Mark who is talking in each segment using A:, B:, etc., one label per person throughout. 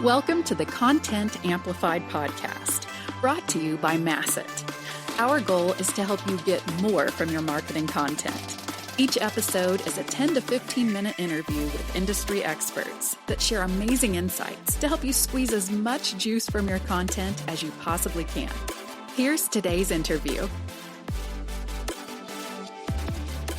A: Welcome to the Content Amplified podcast, brought to you by Masset. Our goal is to help you get more from your marketing content. Each episode is a 10 to 15 minute interview with industry experts that share amazing insights to help you squeeze as much juice from your content as you possibly can. Here's today's interview.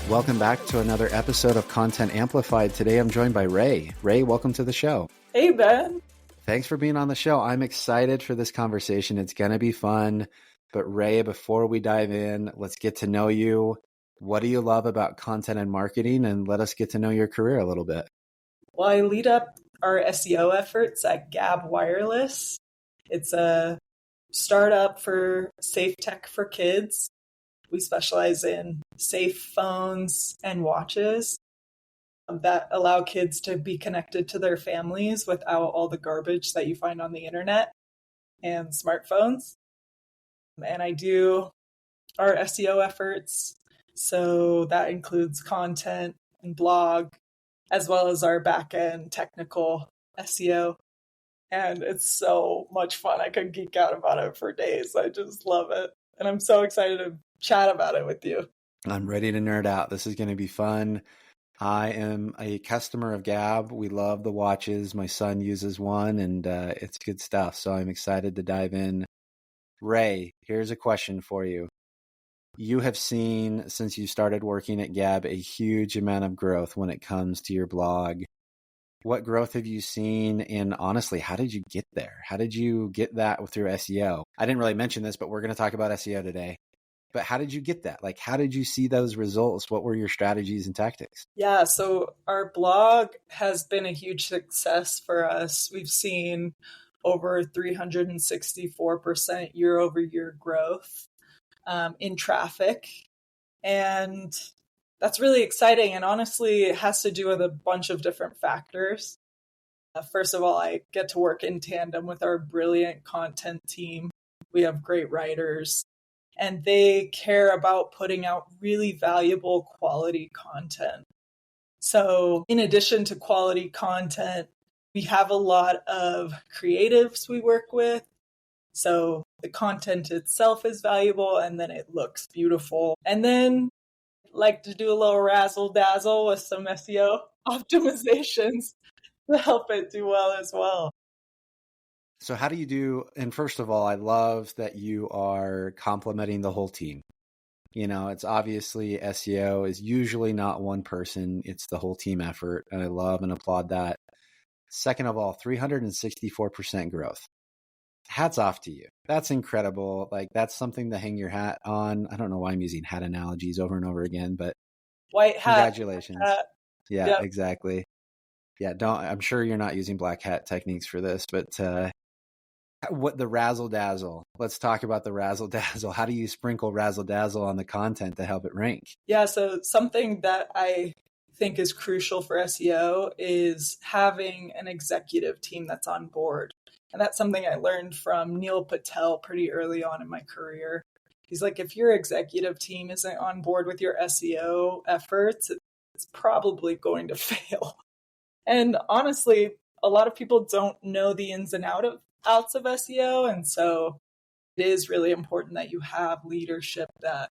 B: Welcome back to another episode of Content Amplified. Today I'm joined by Ray. Ray, welcome to the show.
C: Hey, Ben.
B: Thanks for being on the show. I'm excited for this conversation. It's going to be fun. But Ray, before we dive in, let's get to know you. What do you love about content and marketing? And let us get to know your career a little bit.
C: Well, I lead up our SEO efforts at Gab Wireless. It's a startup for safe tech for kids. We specialize in safe phones and watches that allow kids to be connected to their families without all the garbage that you find on the internet and smartphones. And I do our SEO efforts. So that includes content and blog, as well as our back-end technical SEO. And it's so much fun. I could geek out about it for days. I just love it. And I'm so excited to chat about it with you.
B: I'm ready to nerd out. This is going to be fun. I am a customer of Gab. We love the watches. My son uses one and it's good stuff. So I'm excited to dive in. Ray, here's a question for you. You have seen, since you started working at Gab, a huge amount of growth when it comes to your blog. What growth have you seen? And honestly, how did you get there? How did you get that through SEO? I didn't really mention this, but we're going to talk about SEO today. But how did you get that? Like, how did you see those results? What were your strategies and tactics?
C: Yeah, so our blog has been a huge success for us. We've seen over 364% year over year growth in traffic. And that's really exciting. And honestly, it has to do with a bunch of different factors. First of all, I get to work in tandem with our brilliant content team. We have great writers. And they care about putting out really valuable quality content. So in addition to quality content, we have a lot of creatives we work with. So the content itself is valuable and then it looks beautiful. And then I like to do a little razzle dazzle with some SEO optimizations to help it do well as well.
B: So how do you do, and first of all, I love that you are complimenting the whole team. You know, it's obviously SEO is usually not one person, it's the whole team effort. And I love and applaud that. Second of all, 364% growth. Hats off to you. That's incredible. Like, that's something to hang your hat on. I don't know why I'm using hat analogies over and over again, but
C: white hat.
B: Congratulations.
C: Hat.
B: Yeah,
C: Yep.
B: Exactly. Yeah, I'm sure you're not using black hat techniques for this, but what the razzle dazzle? Let's talk about the razzle dazzle. How do you sprinkle razzle dazzle on the content to help it rank?
C: Yeah, so something that I think is crucial for SEO is having an executive team that's on board. And that's something I learned from Neil Patel pretty early on in my career. He's like, if your executive team isn't on board with your SEO efforts, it's probably going to fail. And honestly, a lot of people don't know the ins and outs of SEO. And so it is really important that you have leadership that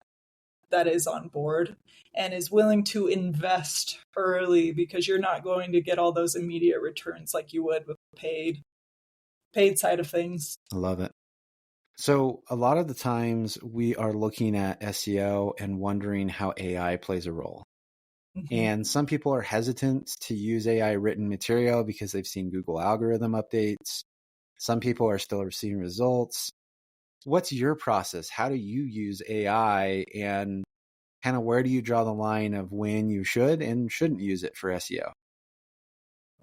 C: is on board and is willing to invest early, because you're not going to get all those immediate returns like you would with paid side of things.
B: I love it. So a lot of the times we are looking at SEO and wondering how AI plays a role. Mm-hmm. And some people are hesitant to use AI written material because they've seen Google algorithm updates. Some people are still receiving results. What's your process? How do you use AI, and kind of where do you draw the line of when you should and shouldn't use it for SEO?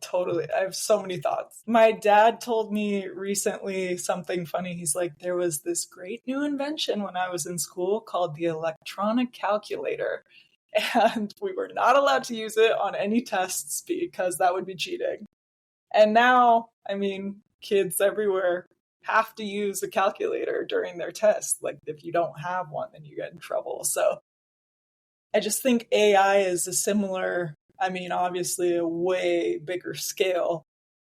C: Totally. I have so many thoughts. My dad told me recently something funny. He's like, there was this great new invention when I was in school called the electronic calculator. And we were not allowed to use it on any tests because that would be cheating. And now, I mean, kids everywhere have to use a calculator during their tests. Like, if you don't have one, then you get in trouble. So I just think AI is a similar, I mean, obviously a way bigger scale,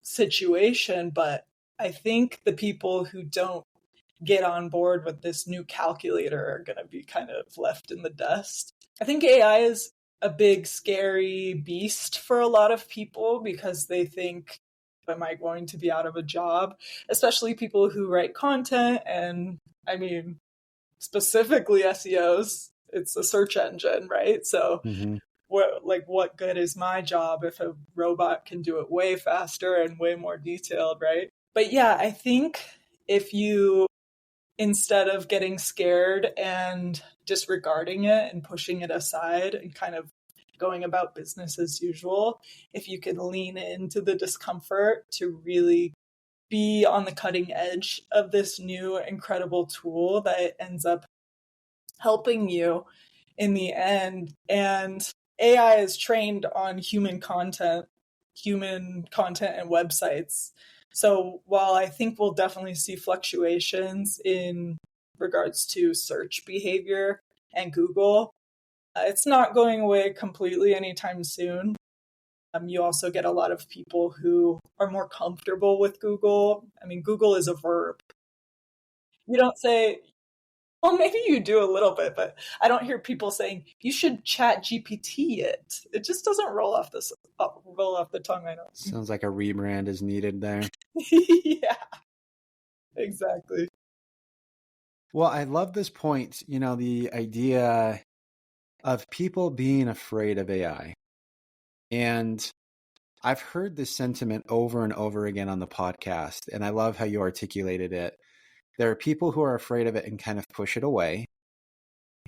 C: situation, but I think the people who don't get on board with this new calculator are going to be kind of left in the dust. I think AI is a big, scary beast for a lot of people because they think, am I going to be out of a job? Especially people who write content. And I mean, specifically SEOs, it's a search engine, right? So what good is my job if a robot can do it way faster and way more detailed, right? But yeah, I think if you, instead of getting scared and disregarding it and pushing it aside and kind of going about business as usual, if you can lean into the discomfort to really be on the cutting edge of this new incredible tool that ends up helping you in the end. And AI is trained on human content and websites. So while I think we'll definitely see fluctuations in regards to search behavior and Google, it's not going away completely anytime soon. You also get a lot of people who are more comfortable with Google. I mean, Google is a verb. You don't say, well, maybe you do a little bit, but I don't hear people saying you should chat GPT it. It just doesn't roll off the tongue. I know.
B: Sounds like a rebrand is needed there.
C: Yeah, exactly.
B: Well, I love this point, the idea of people being afraid of AI. And I've heard this sentiment over and over again on the podcast, and I love how you articulated it. There are people who are afraid of it and kind of push it away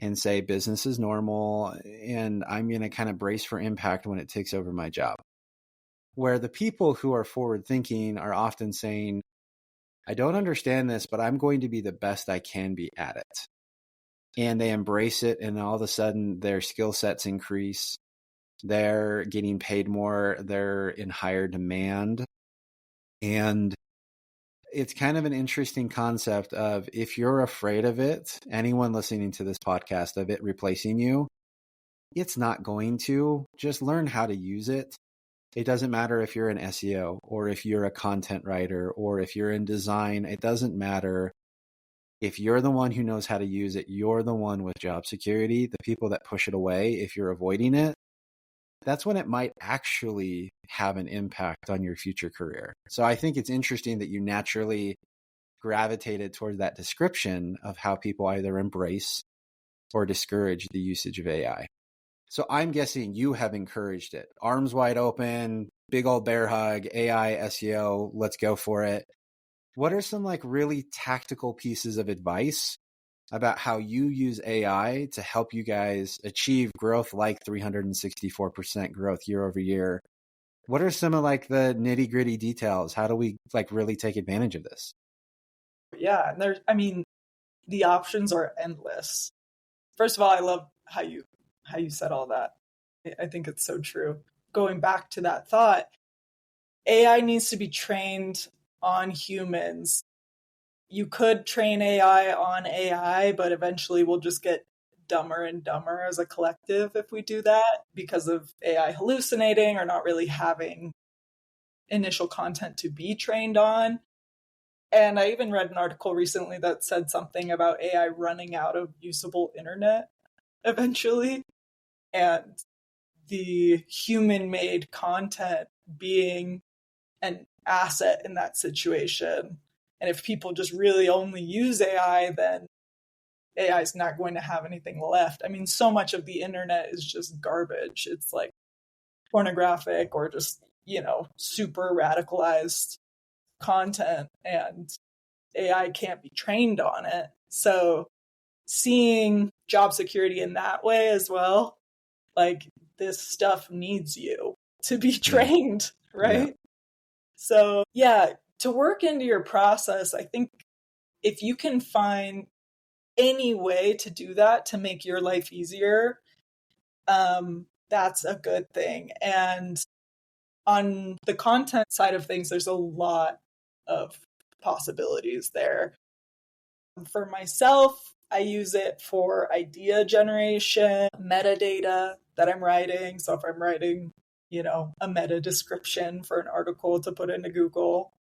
B: and say business is normal, and I'm going to kind of brace for impact when it takes over my job. Where the people who are forward thinking are often saying, I don't understand this, but I'm going to be the best I can be at it. And they embrace it, and all of a sudden their skill sets increase. They're getting paid more. They're in higher demand. And it's kind of an interesting concept of, if you're afraid of it, anyone listening to this podcast, of it replacing you, it's not going to. Just learn how to use it. It doesn't matter if you're an SEO or if you're a content writer or if you're in design. It doesn't matter. If you're the one who knows how to use it, you're the one with job security. The people that push it away, if you're avoiding it, that's when it might actually have an impact on your future career. So I think it's interesting that you naturally gravitated towards that description of how people either embrace or discourage the usage of AI. So I'm guessing you have encouraged it. Arms wide open, big old bear hug, AI, SEO, let's go for it. What are some really tactical pieces of advice about how you use AI to help you guys achieve growth like 364% growth year over year? What are some of the nitty gritty details? How do we really take advantage of this?
C: Yeah, the options are endless. First of all, I love how you said all that. I think it's so true. Going back to that thought, AI needs to be trained on humans. You could train AI on AI, but eventually we'll just get dumber and dumber as a collective if we do that, because of AI hallucinating or not really having initial content to be trained on. And I even read an article recently that said something about AI running out of usable internet eventually, and the human-made content being an asset in that situation. And if people just really only use AI, then AI is not going to have anything left. I mean, so much of the internet is just garbage. It's pornographic or just, super radicalized content, and AI can't be trained on it. So seeing job security in that way as well, this stuff needs you to be trained, right? Yeah. So yeah, to work into your process, I think if you can find any way to do that to make your life easier, that's a good thing. And on the content side of things, there's a lot of possibilities there. For myself, I use it for idea generation, metadata that I'm writing. So if I'm writing a meta description for an article to put into Google,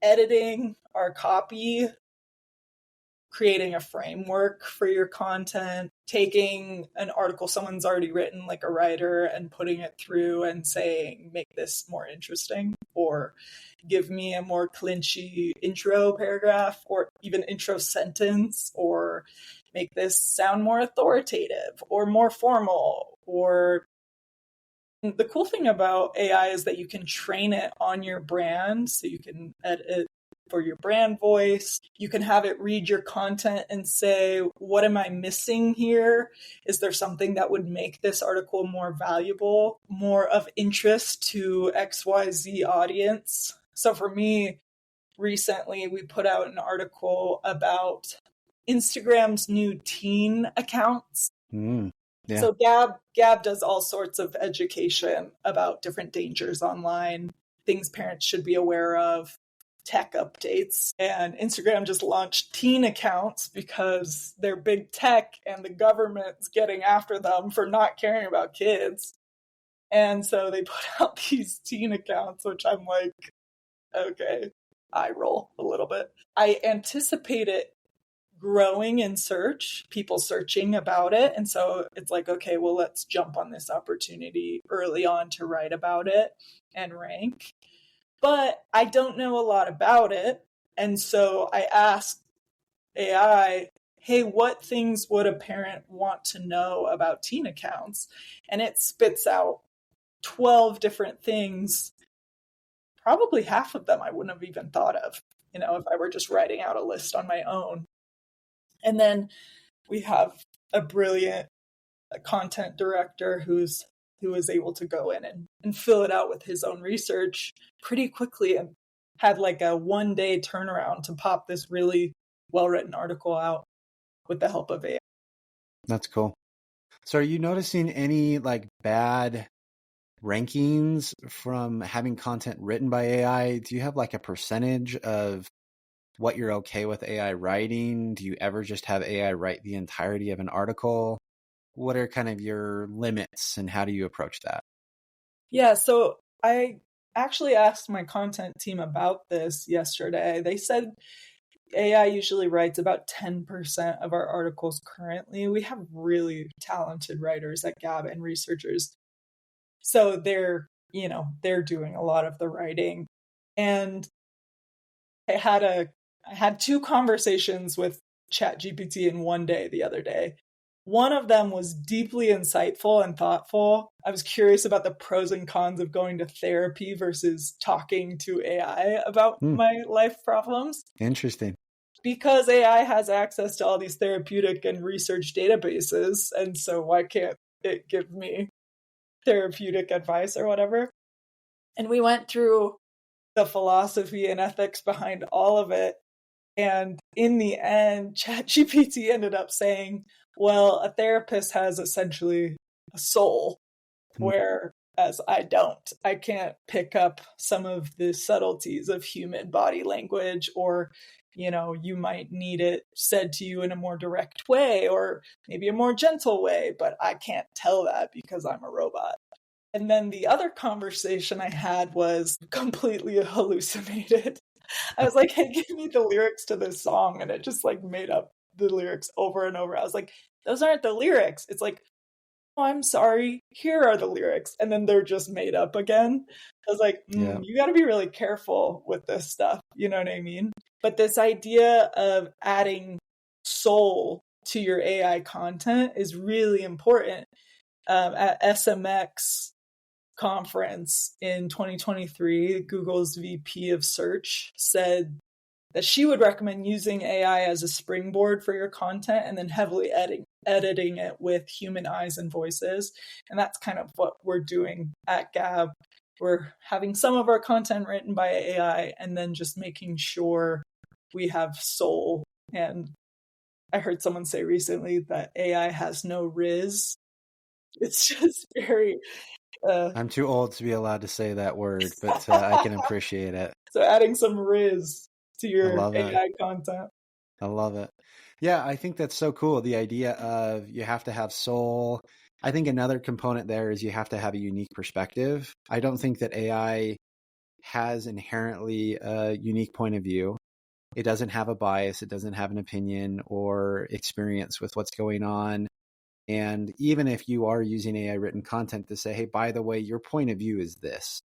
C: editing our copy, creating a framework for your content, taking an article someone's already written, like a writer, and putting it through and saying, make this more interesting, or give me a more clinchy intro paragraph, or even intro sentence, or make this sound more authoritative or more formal. Or the cool thing about AI is that you can train it on your brand, so you can edit for your brand voice. You can have it read your content and say, what am I missing here? Is there something that would make this article more valuable, more of interest to XYZ audience? So for me, recently we put out an article about Instagram's new teen accounts.
B: Yeah.
C: So Gab does all sorts of education about different dangers online, things parents should be aware of, tech updates. And Instagram just launched teen accounts because they're big tech and the government's getting after them for not caring about kids. And so they put out these teen accounts, which I'm like, okay, I roll a little bit. I anticipate it growing in search, people searching about it. And so it's like, okay, well, let's jump on this opportunity early on to write about it and rank. But I don't know a lot about it. And so I asked AI, hey, what things would a parent want to know about teen accounts? And it spits out 12 different things. Probably half of them I wouldn't have even thought of, if I were just writing out a list on my own. And then we have a brilliant content director who was able to go in and fill it out with his own research pretty quickly and had like a 1-day turnaround to pop this really well-written article out with the help of AI.
B: That's cool. So are you noticing any like bad rankings from having content written by AI? Do you have like a percentage of what you're okay with AI writing? Do you ever just have AI write the entirety of an article? What are kind of your limits and how do you approach that?
C: Yeah, so I actually asked my content team about this yesterday. They said AI usually writes about 10% of our articles currently. We have really talented writers at Gab and researchers. So they're doing a lot of the writing. And I had 2 conversations with ChatGPT in one day the other day. One of them was deeply insightful and thoughtful. I was curious about the pros and cons of going to therapy versus talking to AI about my life problems.
B: Interesting.
C: Because AI has access to all these therapeutic and research databases, and so why can't it give me therapeutic advice or whatever? And we went through the philosophy and ethics behind all of it. And in the end, ChatGPT ended up saying, well, a therapist has essentially a soul, whereas I don't. I can't pick up some of the subtleties of human body language, or, you might need it said to you in a more direct way or maybe a more gentle way, but I can't tell that because I'm a robot. And then the other conversation I had was completely hallucinated. I was like, hey, give me the lyrics to this song. And it just like made up the lyrics over and over. I was like, those aren't the lyrics. It's like, oh, I'm sorry, here are the lyrics. And then they're just made up again. I was like, You got to be really careful with this stuff. You know what I mean? But this idea of adding soul to your AI content is really important. At SMX conference in 2023, Google's VP of search said that she would recommend using AI as a springboard for your content and then heavily editing it with human eyes and voices. And that's kind of what we're doing at Gab. We're having some of our content written by AI and then just making sure we have soul. And I heard someone say recently that AI has no riz. It's just very...
B: I'm too old to be allowed to say that word, but I can appreciate it.
C: So adding some riz to your AI content.
B: I love it. Yeah, I think that's so cool. The idea of you have to have soul. I think another component there is you have to have a unique perspective. I don't think that AI has inherently a unique point of view. It doesn't have a bias. It doesn't have an opinion or experience with what's going on. And even if you are using AI written content to say, hey, by the way, your point of view is this,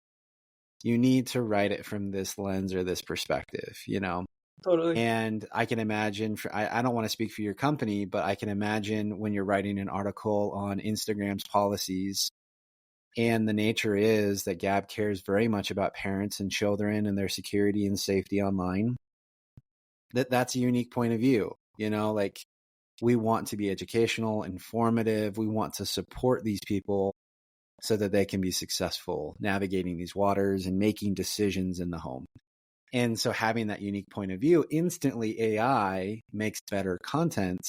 B: you need to write it from this lens or this perspective, you know?
C: Totally.
B: And I can imagine, I don't want to speak for your company, but I can imagine when you're writing an article on Instagram's policies, and the nature is that Gab cares very much about parents and children and their security and safety online, that's a unique point of view. You know, like, we want to be educational, informative. We want to support these people so that they can be successful navigating these waters and making decisions in the home. And so having that unique point of view, instantly AI makes better content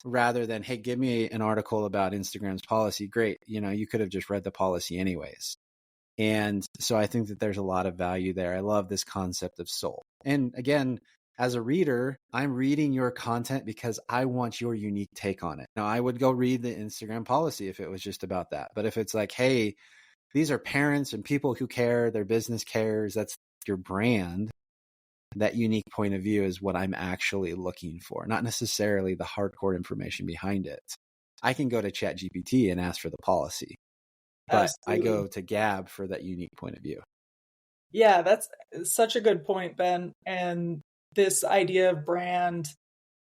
B: rather than, hey, give me an article about Instagram's policy. Great. You know, you could have just read the policy anyways. And so I think that there's a lot of value there. I love this concept of soul. And again, as a reader, I'm reading your content because I want your unique take on it. Now, I would go read the Instagram policy if it was just about that. But if it's like, hey, these are parents and people who care, their business cares, that's your brand, that unique point of view is what I'm actually looking for, not necessarily the hardcore information behind it. I can go to ChatGPT and ask for the policy, but Absolutely. I go to Gab for that unique point of view.
C: Yeah, that's such a good point, Ben. And this idea of brand,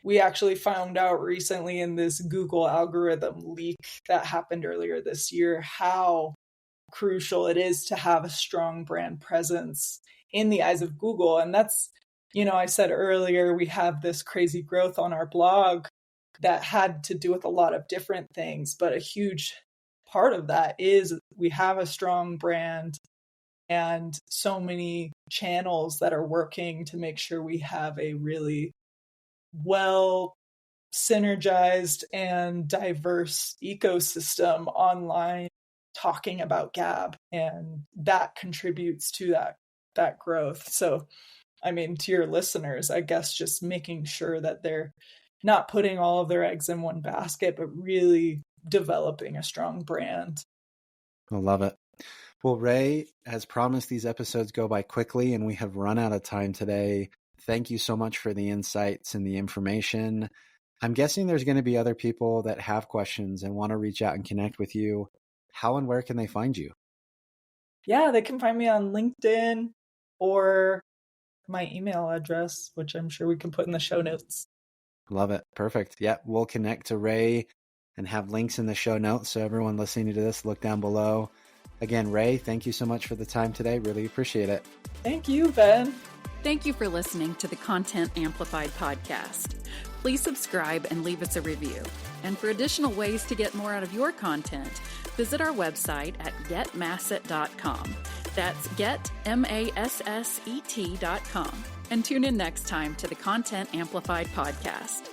C: we actually found out recently in this Google algorithm leak that happened earlier this year, how crucial it is to have a strong brand presence in the eyes of Google. And that's, you know, I said earlier, we have this crazy growth on our blog that had to do with a lot of different things, but a huge part of that is we have a strong brand and so many channels that are working to make sure we have a really well synergized and diverse ecosystem online talking about Gab, and that contributes to that growth. So, I mean, to your listeners, I guess just making sure that they're not putting all of their eggs in one basket, but really developing a strong brand.
B: I love it. Well, Ray, as promised, these episodes go by quickly and we have run out of time today. Thank you so much for the insights and the information. I'm guessing there's going to be other people that have questions and want to reach out and connect with you. How and where can they find you?
C: Yeah, they can find me on LinkedIn or my email address, which I'm sure we can put in the show notes.
B: Love it. Perfect. Yeah, we'll connect to Ray and have links in the show notes. So everyone listening to this, look down below. Again, Ray, thank you so much for the time today. Really appreciate it.
C: Thank you, Ben.
A: Thank you for listening to the Content Amplified podcast. Please subscribe and leave us a review. And for additional ways to get more out of your content, visit our website at getmasset.com. That's getmasset.com. And tune in next time to the Content Amplified podcast.